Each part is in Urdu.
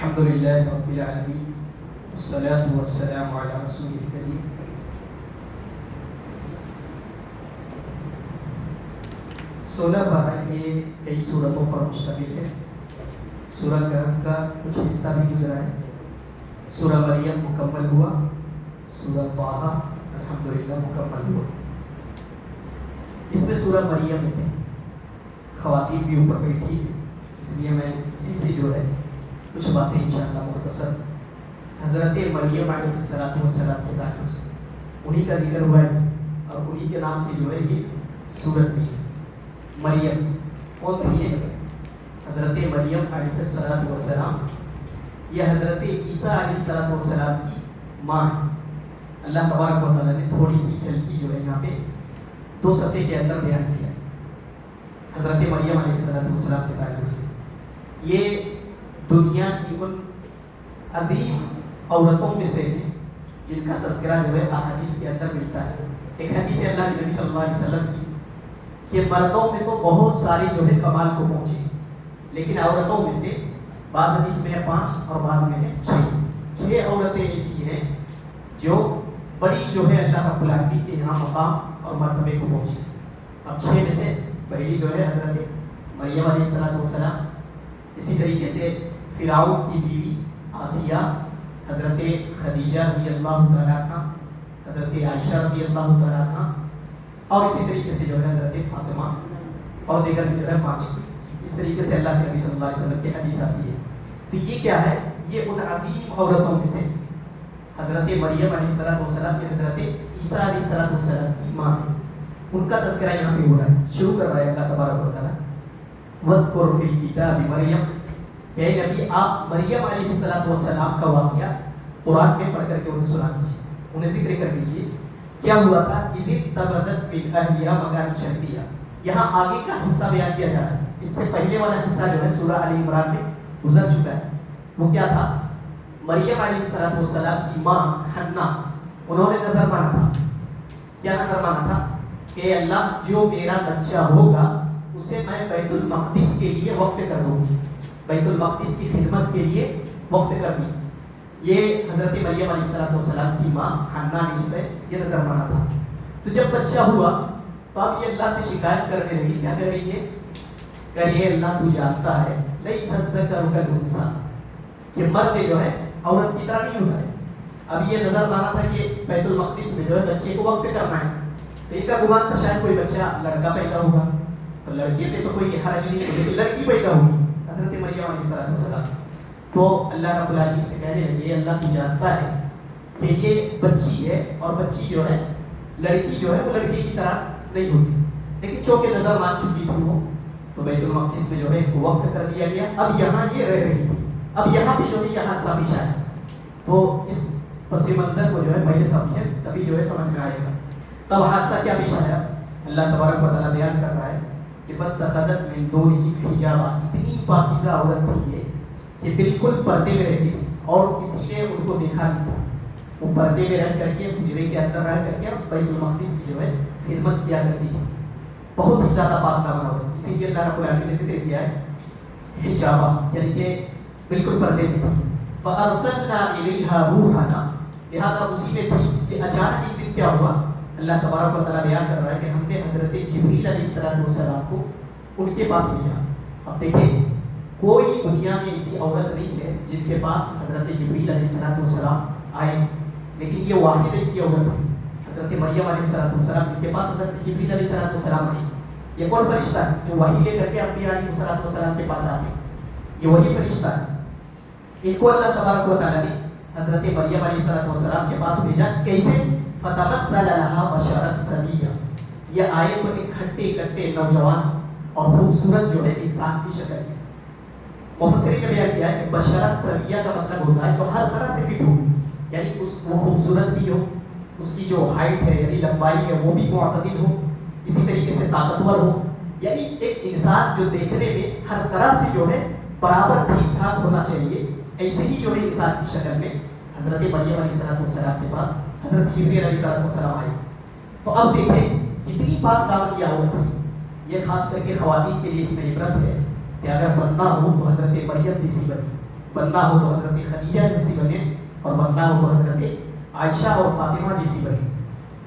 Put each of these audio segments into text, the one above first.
الحمد لله رب العالمين والصلاة والسلام على رسول الكريم. سولہ بارہ یہ کئی صورتوں پر مشتمل ہے. سورہ کہف کا کچھ حصہ بھی گزرا ہے. سورہ مریم مکمل ہوا. سورہ طٰہٰ الحمدللہ مکمل ہوا. اس میں سورہ مریم میں خواتین بھی اوپر بیٹھی ہے، اس لیے میں اسی سے جو ہے کچھ باتیں انشاءاللہ مختصر حضرت مریم علیہ السلام کے تعلق سے انہی کا ذکر ہوا ہے اور انہی کے نام سے جو ہے یہ سورت بھی ہے. مریم کون تھی ہے؟ حضرت مریم علیہ السلام. یہ حضرت عیسیٰ علیہ السلام کی ماں ہے. اللہ تبارک و تعالیٰ نے تھوڑی سی جھلکی جو ہے یہاں پہ 2 صفحے کے اندر بیان کیا ہے حضرت مریم علیہ السلام کے تعلق سے. یہ دنیا کی ان عظیم عورتوں میں سے ہیں جن کا تذکرہ جو ہے احادیث کے اندر ملتا ہے. ایک حدیث ہے اللہ کے نبی صلی اللہ علیہ وسلم کی کہ مردوں میں تو بہت ساری جو ہے کمال کو پہنچے، لیکن عورتوں میں سے بعض حدیث میں ہے 5 اور بعض میں ہے 6 عورتیں ایسی ہیں جو بڑی جو ہے اللہ رب العالمین کے یہاں مقام اور مرتبے کو پہنچی. اب 6 میں سے پہلی جو ہے حضرت مریم علیہ السلام، اسی طریقے سے فرعون کی بیوی آسیہ، حضرت خدیجہ رضی اللہ تعالیٰ عنہ، حضرت عائشہ رضی اللہ تعالیٰ عنہ، اور اسی طریقے سے جو ہے حضرت فاطمہ اور دیگر بھی جو ہے 5. اس طریقے سے اللہ کے نبی صلی اللہ علیہ وسلم کی حدیث آتی ہے. تو یہ کیا ہے؟ یہ ان عظیم عورتوں میں سے حضرت مریم علیہ السلام کی حضرت عیسیٰ علیہ السلام کی ماں ہے. ان کا تذکرہ یہاں پہ ہو رہا ہے. شروع کر رہا ہے اللہ تبارک و تعالیٰ وَاذْكُرْ فِي الْكِتَابِ مریم، کہ اے نبی آپ مریم علیہ السلام کا واقعہ قرآن میں پڑھ کر کے انہیں سنا دیجیے، انہیں ذکر کر دیجیے. کیا ہوا تھا؟ اِذِ انتَبَذَتْ مِنْ أَهْلِهَا مَكَانًا شَرْقِيًّا. یہاں آگے کا حصہ بیان کیا جا رہا ہے. اس سے پہلے والا حصہ جو ہے سورہ آل عمران میں گزر چکا ہے. وہ کیا تھا؟ مریم علیہ السلام کی ماں حنا، انہوں نے نظر مانا تھا. کیا نظر مانا تھا؟ کہ اللہ جو میرا بچہ ہوگا اسے میں بیت المقدس کے لیے وقف کر دوں گی، بیت المقدس کی خدمت کے لیے وقف کر دی. یہ حضرت مریم علیہ السلام کی ماں حنا نے جو ہے یہ نظر مانا تھا. تو جب بچہ ہوا تو اب یہ اللہ سے شکایت کرنے لگی. کیا کر رہی ہے؟ کہہ رہی ہے اللہ تو جانتا ہے لیس الذکر کالانثیٰ، کہ مرد جو ہے عورت کی طرح نہیں ہوتا ہے. اب یہ نظر مانا تھا کہ بیت المقدس میں جو ہے بچے کو وقف کرنا ہے. تو ان کا گمان تھا شاید کوئی بچہ لڑکا پیدا ہوگا، تو لڑکی پہ تو کوئی حرج نہیں ہوگی، لیکن لڑکی پیدا ہوگی حضرت مریم علیہ السلام. تو اللہ رب العالمین سے کہنے لگے اللہ تو جانتا ہے کہ یہ بچی ہے اور بچی جو ہے لڑکی جو ہے وہ لڑکی کی طرح نہیں ہوتی، لیکن چونکہ نظر مان چکی تھی وہ، تو بیت المقدس میں جو ہے ان کو وقف کر دیا گیا. اب یہاں یہ رہ رہی تھی. اب یہاں پہ جو ہے یہ حادثہ پیچھا ہے. تو اس پس منظر کو جو ہے پہلے سمجھیں تبھی جو ہے سمجھ میں آئے گا. تب حادثہ کیا پیچھا ہے؟ اللہ تبارک و تعالیٰ بیان کر رہا ہے کہ فَاتَّخَذَتْ مِن دُونِهِ حِجَابًا. اتنی پاکیزہ عورت تھی یہ کہ بالکل پردے میں رہتی تھی اور کسی نے ان کو دیکھا نہیں تھا. وہ پردے میں رہ کر کے حجرے کے اندر رہ کر کے بیت المقدس کی جو ہے خدمت کیا کرتی تھی. بہت ہی زیادہ پاک دامن عورت. اسی لیے اللہ رب العالمین نے ذکر کیا ہے حجابا، یعنی کہ بالکل پردے میں تھی. فَأَرْسَلْنَا إِلَيْهَا رُوحَنَا. لہٰذا اسی میں تھی کہ اچانک ایک دن کیا ہوا؟ اللہ تبارک و تعالیٰ بیان کر رہا ہے کہ ہم نے حضرت جبریل علیہ السلام کو ان کے پاس بھیجا. اب دیکھیں کوئی دنیا میں ایسی عورت نہیں ہے جن کے پاس حضرت جبریل علیہ السلام آئے، لیکن یہ واحد ایسی عورت ہے حضرت مریم علیہ السلام جن کے پاس حضرت جبریل علیہ السلام آئے. یہ کون فرشتہ ہے جو وحی لے کر کے انبیاء علیہ السلام کے پاس آتے؟ یہ وہی فرشتہ ہے. ان کو اللہ تبارک و تعالیٰ نے حضرت مریم علیہ السلام کے پاس بھیجا. کیسے؟ فَتَمَثَّلَ لَهَا بَشَرًا سَوِيًّا. یہ آئے تو ایک ہٹے کٹے نوجوان اور خوبصورت جو ہے انسان کی شکل ہے. مفسرین نے بیان کیا ہے کہ بشرًا سویہ کا مطلب ہوتا ہے جو ہر طرح سے فٹ ہو، یعنی وہ خوبصورت بھی ہو، اس کی جو ہائٹ ہے یعنی لمبائی ہے وہ بھی معتدل ہو، اسی طریقے سے طاقتور ہو، یعنی ایک انسان جو دیکھنے میں ہر طرح سے جو ہے برابر ٹھیک ٹھاک ہونا چاہیے. ایسے ہی جو ہے انسان کی شکل میں حضرت مریم علیہ السلام کے پاس حضرت جبریل علیہ السلام آئے. تو اب دیکھیں کتنی پاک دامن یہ عورت ہے. یہ خاص کر کے خواتین کے لیے اس میں عبرت ہے کہ اگر بننا ہو تو حضرت مریم جیسی بنی. بننا ہو تو حضرت خدیجہ جیسی بنے اور بننا ہو تو حضرت عائشہ اور فاطمہ جیسی بنے.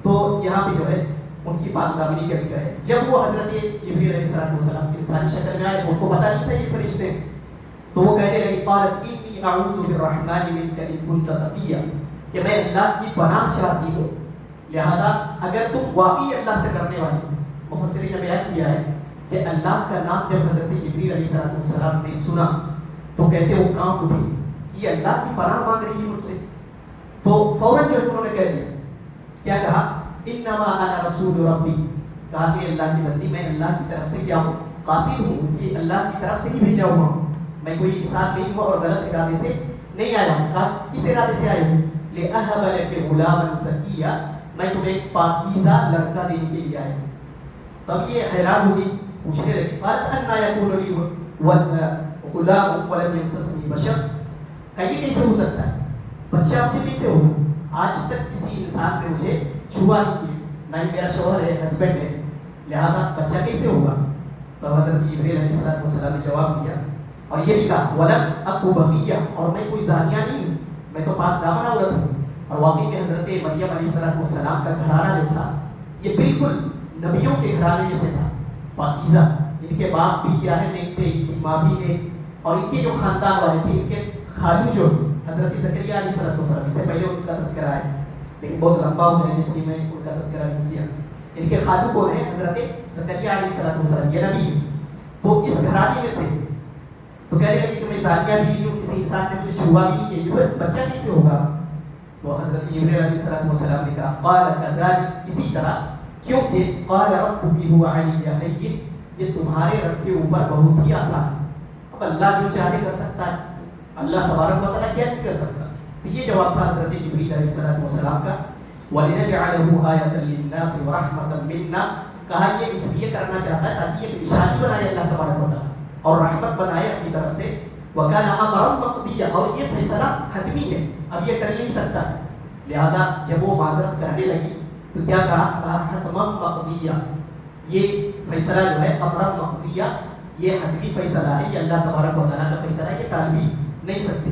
تو یہاں پہ جو ہے ان کی پاک دامنی کا ذکر ہے. جب وہ حضرت جبریل علیہ السلام کی انسانی شکل میں آئے تو ان کو پتہ نہیں تھا یہ فرشتے، تو وہ کہنے لگے قالت انی اعوذ بالرحمن منک ان کنت تقیا، کہ میں اللہ کی پناہ چاہتی ہوں، لہذا اگر تم واقعی اللہ سے ڈرنے والے. مفسرین نے بیان کیا ہے کہ اللہ کا نام جب حضرت جبریل علیہ السلام نے سنا تو کہتے وہ کانپ اٹھے کہ یہ اللہ کی پناہ مانگ رہی ہے مجھ سے. تو فوراً جو ہے انہوں نے کہہ دیا، کیا کہا؟ انما انا رسول ربی، کہا کہ اللہ کی بندی میں اللہ کی طرف سے کیا ہوں؟ قاصد ہوں، کہ اللہ کی طرف سے ہی بھیجا ہوا ہوں، میں کوئی انسان نہیں ہوں اور غلط ارادے سے نہیں آیا ہوں. کہا کس ارادے سے آیا ہوں؟ لأہب لک غلاما زکیا، میں تمہیں ایک پاکیزہ لڑکا دینے کے لیے آیا ہوں. تب یہ حیران ہوگی، پوچھنے لگی قالت انا یکون لی غلام ولم یمسسنی بشر، کہ یہ کیسے ہو سکتا ہے، بچہ مجھے کیسے ہوگا، آج تک کسی انسان نے مجھے چھوا نہیں، نہ ہی میرا شوہر ہے، ہسبینڈ ہے، لہٰذا بچہ کیسے ہوگا. تو حضرت جبریل علیہ السلام نے جواب دیا اور یہ بھی کہا ولم اکو بغیہ، اور میں کوئی زانیہ نہیں ہوں، میں تو پاک دامن عورت ہوں. اور واقعی میں حضرت مریم علیہ السلام کا گھرانہ جو تھا یہ بالکل نبیوں کے گھرانے میں سے تھا، پاکیزہ. ان کے باپ بھی کیا ہے نیک تھے، ان کی ماں بھی نیک، اور ان کے جو خاندان والے تھے، ان کے خالو جو حضرت زکریا علیہ السلام، اس سے پہلے ان کا تذکرہ ہے لیکن بہت لمبا ہو گیا اس لیے میں ان کا تذکرہ نہیں کیا. ان کے خالو کون ہیں؟ حضرت زکریا علیہ السلام، یہ نبی ہے. تو اس گھرانے میں سے تو کہہ رہے ہیں کہ میں زانیہ بھی نہیں ہوں، کسی انسان نے مجھے چھوا بھی نہیں ہے، یہ بچہ کیسے ہوگا. تو حضرت جبریل علیہ السلام نے کہا قال کذلک، اسی طرح، کیونکہ قال ربک هو علی حی، یہ تمہارے رب کے اوپر بہت ہی آسان ہے. اب اللہ جو چاہے کر سکتا ہے، اللہ تبارک و تعالیٰ کیا نہیں کر سکتا. تو یہ جواب تھا حضرت جبریل علیہ السلام کا. وَلِنَجْعَلَهُ آیَةً لِلنَّاسِ وَرَحْمَةً مِنَّا، کہا یہ اس لیے کرنا چاہتا ہے تاکہ یہ نشانی بنائے اللہ تبارک و تعالیٰ اور رحمت بنائے اپنی طرف سے. وَكَانَ أَمْرًا مَقْضِيًّا، اور یہ فیصلہ حتمی ہے، اب یہ کر نہیں سکتا. لہٰذا جب وہ معذرت کرنے لگی تو کیا کہا؟ حتمًا مقضیہ، یہ فیصلہ جو ہے امرًا مقضیہ، یہ حتمی فیصلہ ہے، یہ اللہ تبارک و تعالیٰ کا فیصلہ ہے، یہ ٹال بھی نہیں سکتے.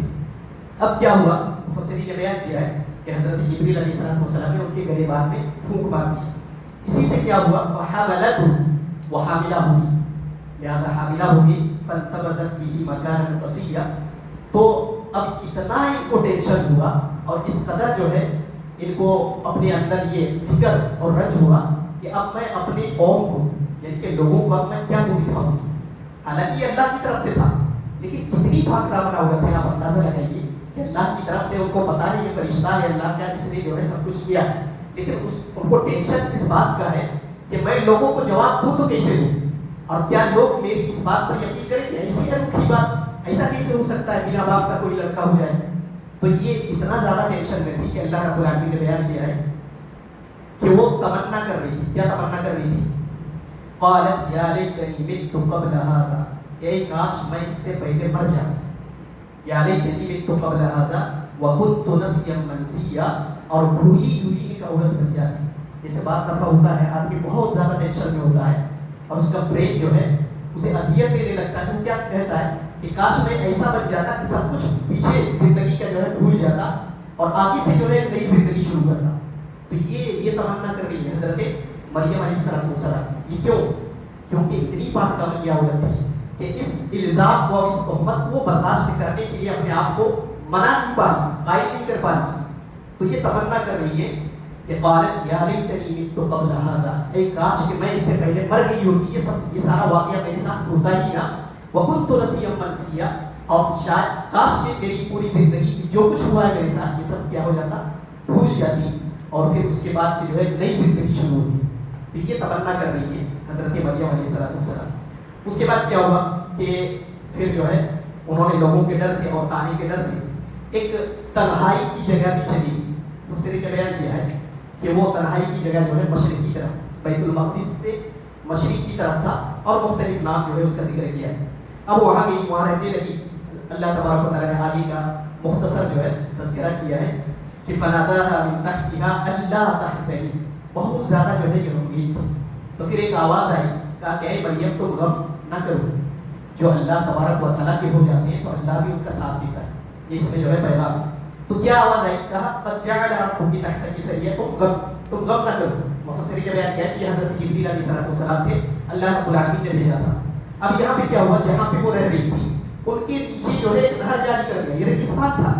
اب کیا ہوا؟ مفسرین نے بیان کیا ہے کہ حضرت جبریل علیہ السلام نے ان کے گریبان میں پھونک مار دی. اسی سے کیا ہوا؟ فحملته، وہ حاملہ ہوگی، لہٰذا حاملہ ہوگی. فانتبذت به مكانا قصيا، تو اب اتنا ان کو ٹینشن ہوا اور اس قدر جو ہے ان کو اپنے اندر یہ فکر اور رنج ہوا کہ اب میں اپنے قوم کو، یعنی کہ لوگوں کو اب میں کیا منہ دکھاؤں گی. حالانکہ یہ اللہ کی طرف سے تھا، لیکن کتنی پاک دامن عورت ہے، آپ اندازہ لگائیے کہ اللہ کی طرف سے ان کو پتا ہے یہ فرشتہ ہے اللہ کا، اس نے جو ہے سب کچھ کیا، لیکن ان کو ٹینشن اس بات کا ہے کہ میں لوگوں کو جواب دوں تو کیسے دوں، اور کیا لوگ میری اس بات پر یقین کریں گے. ایسی انوکھی بات، ایسا کیسے ہو سکتا ہے بنا باپ کا کوئی لڑکا ہو جائے. تو یہ اتنا زیادہ ٹینشن میں تھی کہ اللہ رب العالمین نے بیان کیا ہے کہ وہ تمنا کر رہی تھی. کیا تمنا کر رہی تھی؟ قالت یا لیتنی مت قبل ھذا، کہ کاش میں اس سے پہلے مر جاتی. یا لیتنی مت قبل ھذا وکنت نسیا منسیا، اور بھولی ہوئی ایک عورت بن جاتی. جیسے بعض دفعہ ہوتا ہے آدمی بہت زیادہ ٹینشن میں ہوتا ہے اور اس کا برین جو ہے اسے اذیت دینے لگتا ہے، تو کیا کہتا ہے کہ کاش میں ایسا بن جاتا کہ سب کچھ پیچھے زندگی کا جو ہے بھول جاتا اور آگے سے جو ہے نئی زندگی شروع کرتا. تو یہ تمنا کر رہی ہے حضرت مریم علیہ السلام. یہ کیوں؟ کیونکہ اتنی پاک دامن یہ عورت تھی کہ اس الزام کو، اس تہمت کو برداشت کرنے کے لیے اپنے آپ کو منع نہیں پا رہی، قائل نہیں کر پا رہی. تو یہ تمنا کر رہی ہے کہ قالت یا لیتنی مت قبل ھذا، اے کاش کہ میں اس سے پہلے مر گئی ہوتی، یہ سارا واقعہ میرے ساتھ ہوتا ہی نہ. وکنت نسیا منسیا، اور شاید کاش کہ میری پوری زندگی کی جو کچھ ہوا ہے میرے ساتھ یہ سب کیا ہو جاتا، بھول جاتی، اور پھر اس کے بعد سے جو ہے نئی زندگی شروع ہوتی. تو یہ تمنا کر رہی ہے حضرت مریم علیہ السلام. اس کے بعد کیا ہوا کہ پھر جو ہے انہوں نے لوگوں کے ڈر سے اور تانے کے ڈر سے ایک تنہائی کی جگہ بھی چلی گئی. مفسرین نے بیان کیا ہے کہ وہ تنہائی کی جگہ جو ہے مشرق کی طرف، بیت المقدس سے مشرق کی طرف تھا، اور مختلف نام جو ہے اس کا ذکر کیا ہے. اب وہاں گئی، وہاں رہنے لگی. اللہ تبارک و تعالیٰ نے آگے کا مختصر جو ہے تذکرہ کیا ہے کہ فناداها من تحتها الا تحزنی، بہت زیادہ جو ہے یہ غمگین تھی. تو پھر ایک آواز آئی، کہا کہ اے مریم تم غم نہ کرو. جو اللہ تبارک و تعالیٰ کے ہو جاتے ہیں تو اللہ بھی ان کا ساتھ دیتا ہے. یہ اس میں جو ہے پیغام. تو کیا آواز آئی؟ کہا قد جعل ربک تحتک سریا، تم غم نہ کرو. مفسرین نے بیان کیا کہ حضرت جبریل علیہ السلام تھے، اللہ رب العالمین نے بھیجا تھا. اب یہاں پہ کیا ہوا، جہاں پہ وہ رہ رہی تھی ان کے نیچے جو ہے ایک نہر جاری کر دیا. یہ ریگستان تھا،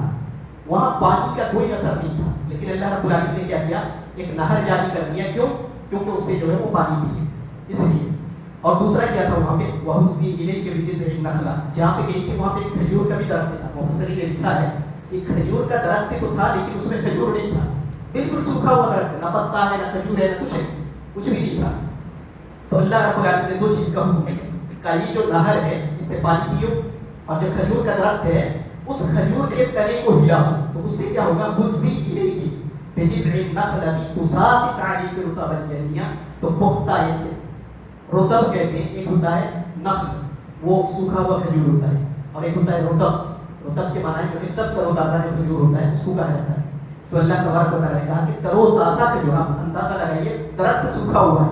وہاں پانی کا کوئی اثر نہیں تھا، لیکن اللہ رب العالمین نے کیا کیا، ایک نہر جاری کر دیا. کیوں؟ کیونکہ اس سے جو ہے وہ پانی پیے اس لیے. اور دوسرا کیا تھا وہاں پہ، وَهُزِّي إِلَيْكَ بِجِذْعِ النَّخْلَةِ، جہاں پہ گئی تھی وہاں پہ ایک کھجور کا بھی درخت تھا. مفسرین نے لکھا ہے کہ کھجور کا درخت تو تھا لیکن اس میں کھجور نہیں تھا، بالکل سوکھا ہوا درخت، نہ پتا ہے نہ کھجور ہے نہ کچھ بھی نہیں تھا. تو اللہ رب العالمین نے دو چیز کا حکم دیا کہ یہ جو نہر ہے اس سے پانی پیو، اور جو کھجور کا درخت ہے اس کھجور کے تنے کو ہلاؤ. تو اس سے کیا ہوگا، وَهُزِّي إِلَيْكِ بِجِذْعِ النَّخْلَةِ تُسَاقِطْ عَلَيْكَ رُطَبًا جَنِيًّا. تو پختہ رطب کہتے ہیں، ایک ہوتا ہے نخل وہ سوکھا ہوا کھجور ہوتا ہے، اور ایک ہوتا ہے رطب. رطب کے معنی جو ایک دم تر و تازہ جو کھجور ہوتا ہے اس کو کہا جاتا ہے. تو اللہ تبارک و تعالیٰ نے کہا کہ تر و تازہ کھجور، آپ اندازہ لگائیے درخت سوکھا ہوا ہے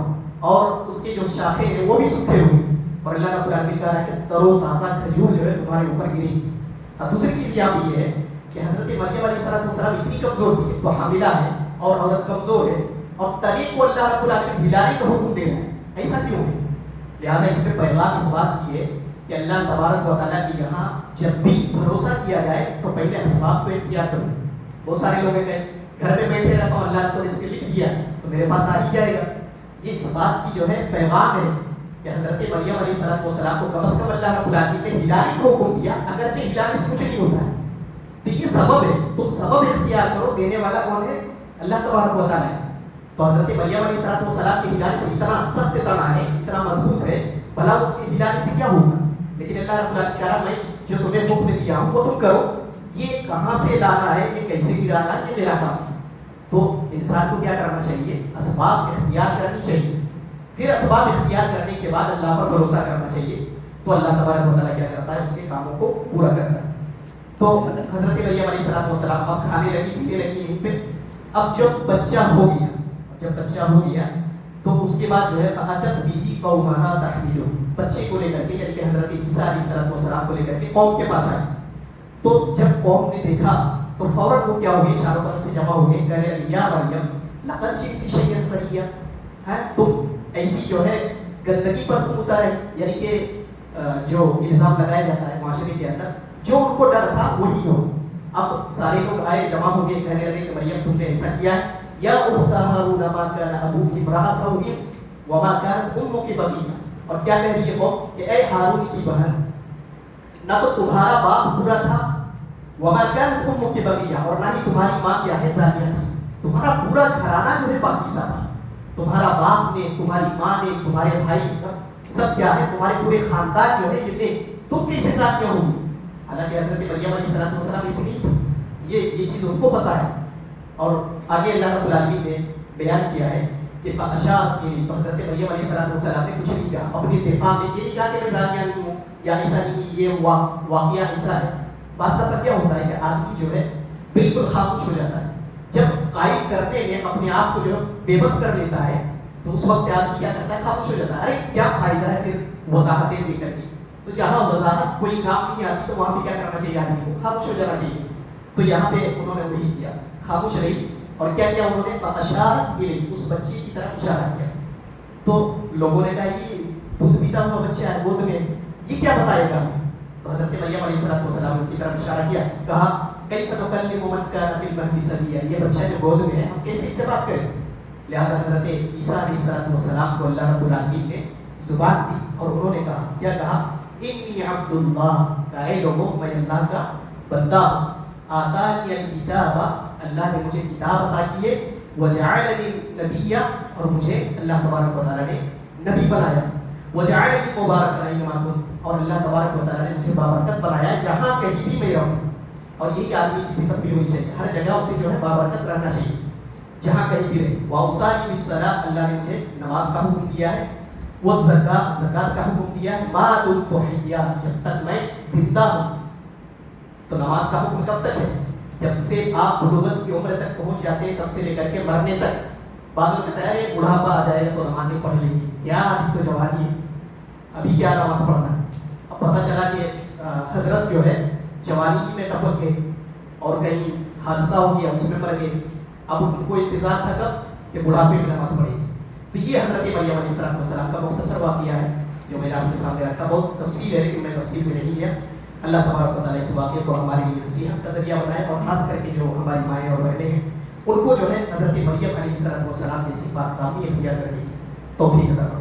اور اس کے جو شاخیں ہیں وہ بھی سوکھے ہوئے، اور اللہ رب العالمین کہا ہے کہ تر و تازہ کھجور جو ہے تمہارے اوپر گریں گی. اور دوسری چیز یہاں پہ یہ ہے کہ حضرت مریم علیہ السلام اتنی کمزور تھی تو حاملہ ہے اور عورت کمزور ہے، اور تنے کو اللہ رب العالمین ہلانے کا حکم دے رہا ہے. ایسا کیوں ہے؟ لہٰذا اس میں پیغام اس بات کی ہے کہ اللہ تبارک و تعالیٰ کے یہاں جب بھی بھروسہ کیا جائے تو پہلے اسباب کو اختیار کرو. بہت سارے لوگ ہیں گھر میں بیٹھے رہتا ہوں، اللہ نے تو رزق لکھ دیا تو میرے پاس آ ہی جائے گا. یہ اس بات کی جو ہے پیغام ہے کہ حضرت مریم علیہ السلام کو کم از کم اللہ رب العالمین نے ہلانے کو حکم دیا، اگرچہ ہلانے سے کچھ نہیں ہوتا ہے. تو یہ سبب ہے، تم سبب اختیار کرو. دینے والا کون ہے؟ اللہ تبارک و تعالیٰ ہے. تو حضرت مریم علیہ السلام کے ہلانے سے اتنا سخت تنا ہے، اتنا مضبوط ہے، بھلا اس کے ہلانے سے کیا ہوگا؟ لیکن اللہ رب العالمین کہہ رہا میں جو تمہیں حکم دیا ہوں وہ تم کرو. یہ کہاں سے لانا ہے، یہ کیسے گرانا ہے، یہ میرا کام ہے. تو انسان کو کیا کرنا چاہیے؟ اسباب اختیار کرنی چاہیے. پھر اسباب اختیار کرنے کے بعد اللہ پر بھروسہ کرنا چاہیے. تو اللہ تبارک و تعالیٰ کیا کرتا ہے؟ اس کے کاموں کو پورا کرتا ہے. تو حضرت مریم علیہ السلام اب کھانے لگی، پینے لگی یہیں پہ. اب جب بچہ ہو گیا تو اس کے بعد جو ہے فَأَتَتْ بِهِ قَوْمَهَا تَحْمِلُهُ، بچے کو لے کر کے یعنی کہ حضرت عیسیٰ علیہ السلام کو لے کر کے قوم کے پاس آئے. تو جب قوم نے دیکھا تو فوراً وہ کیا ہو گئے، چاروں طرف سے جمع ہو گئے. کہنے لگے یا مریم لقد جئتِ شیئا فریّا، تم ایسی جو ہے گندگی پر تم اترے، یعنی کہ جو الزام لگایا جاتا ہے معاشرے کے اندر، جو ان کو ڈر تھا وہی ہو. اب سارے لوگ آئے، جمع ہو گئے، کہنے لگے کہ مریم تم نے ایسا کیا ہے. یا اخت ہارون ما کان ابوک امرأ سوء وما کانت امک بغیہ. اور کیا کہہ رہی ہے وہ کہ اے ہارون کی بہن، نہ تو تمہارا باپ برا تھا، وما کانت امک بغیہ، اور نہ ہی تمہاری ماں کیا ہے زانیہ تھی. تمہارا پورا گھرانہ جو ہے پاکیزہ تھا. تمہارا باپ نے، تمہاری ماں نے، تمہارے بھائی سب کیا ہے، تمہارے پورے خاندان جو ہے یہ نیک. تم کیسے زانیہ ہوگی؟ حالانکہ حضرت مریم علیہ السلام ایسے نہیں تھی. یہ چیز ان کو پتا ہے. اور آگے اللہ رب العالمین نے بیان کیا ہے کہ فَأَشَارَتْ إِلَيْهِ، تو حضرت مریم علیہ السلام نے کچھ نہیں کہا اپنے دفاع میں. یہ نہیں کہا کہ میں زانیہ نہیں ہوں یا ایسا نہیں، یہ واقعہ ایسا ہے. بعض دفعہ کیا ہوتا ہے کہ آدمی جو ہے بالکل خاموش ہو جاتا ہے. جب قائم کرنے میں اپنے آپ کو جو بے بس کر لیتا ہے تو اس وقت آدمی کیا کرتا ہے؟ خاموش ہو جاتا ہے. ارے کیا فائدہ ہے پھر وضاحتیں دے کر کے. تو جہاں وضاحت کوئی کام نہیں آتی تو وہاں پہ کیا کرنا چاہیے؟ آدمی کو خاموش ہو جانا چاہیے. تو یہاں پہ انہوں نے وہی کیا، خاموش رہی. اور کیا کیا انہوں نے؟ فَأَشَارَتْ إِلَيْهِ، اس بچے کی طرف اشارہ کیا. تو لوگوں نے کہا یہ دودھ پیتا ہوا بچہ ہے گود میں، یہ کیا بتائے گا؟ تو حضرت مریم علیہ السلام کی طرف اشارہ کیا، کہا کیف نکلم من کان فی المہد صبیا، یہ بچہ جو گود میں ہے ہم کیسے اس سے بات کریں؟ لہٰذا حضرت عیسیٰ علیہ السلام کو اللہ رب العالمین نے زبان دی اور انہوں نے کہا، کیا کہا؟ انی عبد اللہ، کہ اے لوگوں میں اللہ کا بندہ ہوں. آتانی الکتاب، اللہ نے مجھے کتاب عطا کی ہے. وجعلنی نبیا، اور مجھے اللہ تبارک و تعالیٰ نے نبی بنایا. وجعلنی مبارکا اینما کنت، اور اللہ تبارک و تعالیٰ نے مجھے بابرکت بنایا جہاں کہیں بھی میں رہوں. اور یہی آدمی کی صفت بھی ہونی چاہیے، ہر جگہ اسے جو ہے بابرکت رہنا چاہیے جہاں کہیں بھی رہے. واوصانی بالصلاۃ، اللہ نے مجھے نماز کا حکم دیا ہے. والزکاۃ، زکات کا حکم دیا ہے. ما دمت حیا، جب تک میں زندہ ہوں. تو نماز کا حکم کب تک ہے؟ جب سے آپ بلوغت کی عمر تک پہنچ جاتے ہیں تب سے لے کر کے مرنے تک. بعض لوگ کہتے ہیں بڑھاپا آ جائے گا تو نمازیں پڑھ لیں گے. کیا ابھی تو جوانی ہے، ابھی کیا نماز پڑھنا ہے؟ اب پتہ چلا کہ حضرت جو ہے جوانی ہی میں ٹپک گئے اور کہیں حادثہ ہو گیا، اس میں مر گئے. اب ان کو انتظار تھا کب کہ بڑھاپے میں نماز پڑھے گی. تو یہ حضرت مریم علیہ السلام کا مختصر واقعہ ہے جو میں نے آپ کے سامنے رکھا. بہت تفصیل ہے لیکن میں تفصیل میں نہیں لیا. اللہ تبارک و تعالیٰ اس واقعے کو ہمارے لیے نصیحت کا ذریعہ بنائے، اور خاص کر کے جو ہماری مائیں اور بہنیں ہیں ان کو جو ہے حضرت مریم علیہ السلام جیسی پاک دامنی اختیار کرنے کی توفیق عطا فرمائے.